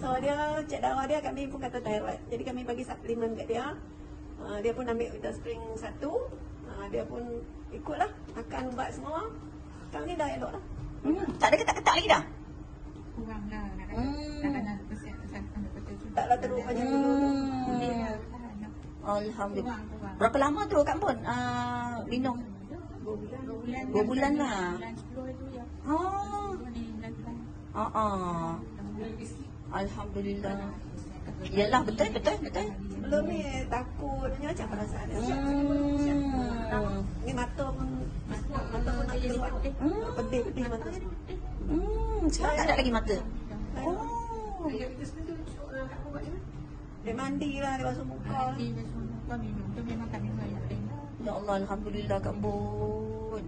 risau dia, cek darah dia, kami pun kata thyroid. Jadi kami bagi suplemen kat dia. Dia pun ambil Vita Spring 1. Dia pun ikutlah, makan ubat semua. Sekarang ni dah elok lah. Tak ada ketak-ketak lagi dah? Kurang lah. Taklah teruk macam dulu tu. Alhamdulillah. Berapa lama tu Kak Mun minum? 2 bulan lah. Alhamdulillah. Yalah, betul. Sebelum ni takutnya macam perasaan dia. Ni mata pun nak keluar. Pedih mata. Sekarang tak ada lagi mata. Dia mandi lah, dia basuh muka. Ya Allah, Alhamdulillah Kak Mun.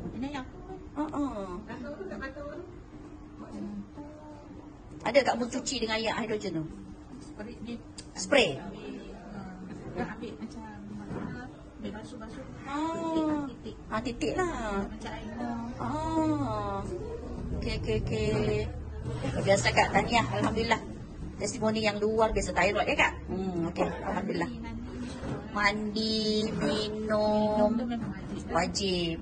Ada Kak Mun cuci dengan air hidrogen tu? Spray? Ambil macam basuh-basuh. Titik lah. Okey. Biasa Kak, tahniah. Alhamdulillah. Testimoni yang luar biasa. Thyroid ya Kak? Okey, Alhamdulillah. Mandi, minum wajib.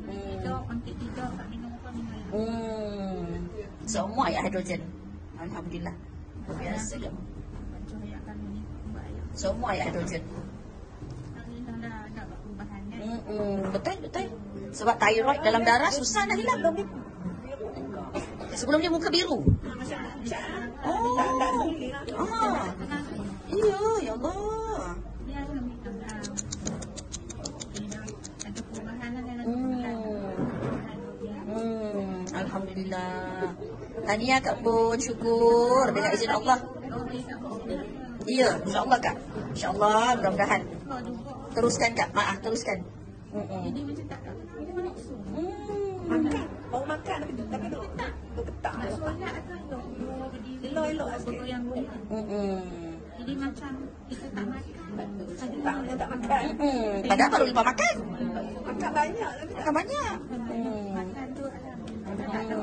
Semua air hidrogen. Alhamdulillah. Biasa Kak. Semua air hidrogen. Betul. Sebab thyroid dalam darah susah nak hilang. Sebelum dia muka biru. Iya, ya Allah. Alhamdulillah. Tahniah Kak Mun, syukur dengan izin Allah. Iya, insya-Allah Kak. Insya-Allah, mudah-mudahan. Teruskan Kak, teruskan. Jadi macam tak Makan, mau makan tapi duk ketak. solat atau Elok sikit. Jadi macam kita tak makan. Tak makan. Padahal baru lepas makan. Makan banyak lagi. Makan banyak. Makan tu tak ada.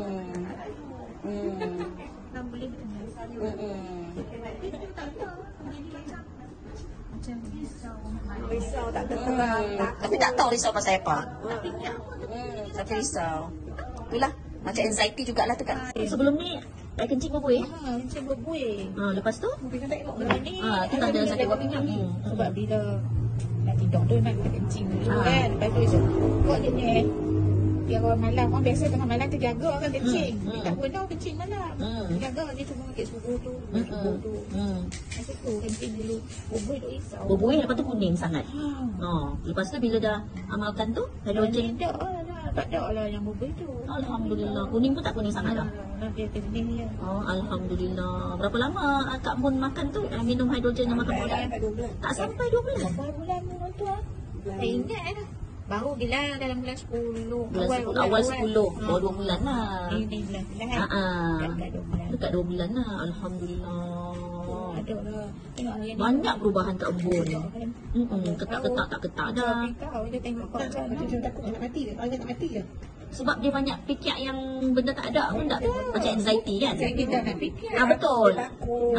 Kan boleh tak tahu. Jadi macam Risau tak terang. Tapi tak tahu risau pasal apa. Tapi risau. Itulah. Macam anxiety jugalah tu Kak. Sebelum ni air kencing berbuih. Kencing berbuih. Lepas tu? Kita tak elok ni. Kita ada sakit buat pinggang. Sebab bila nak tidur tu nak kencing dulu kan. Lepas tu esok buat je ni. Dia orang malam, orang biasa tengah malam terjaga kan kencing. Dia tak boleh kencing malam. Jaga dia cuma ambil subuh tu. Masa tu kencing dulu. Berbuih tu risau. Berbuih lepas tu kuning sangat. Lepas tu bila dah amalkan tu, hidrogen. Tak ada lah yang berbuih tu. Alhamdulillah. Kuning pun tak kuning sangat dah. Dia kencing dia. Alhamdulillah. Berapa lama Kak Mun makan tu? Minum hidrogen yang makan bulan? Tak sampai 2 bulan. Berapa bulan tu lah. Saya ingat lah. Baru bilang dalam bulan 10. Awal 10. 2 bulan lah. Ini bulan Dekat 2 bulan lah. Alhamdulillah. Ada lah. Banyak perubahan Kak Mun. Ketak-ketak tak ketak dah. Dia tengok kau macam takut nak mati ke? Orang tak mati ke? Sebab dia banyak fikir yang benda tak ada pun tak. Macam anxiety kan? Kita nak fikir. Betul. Takut.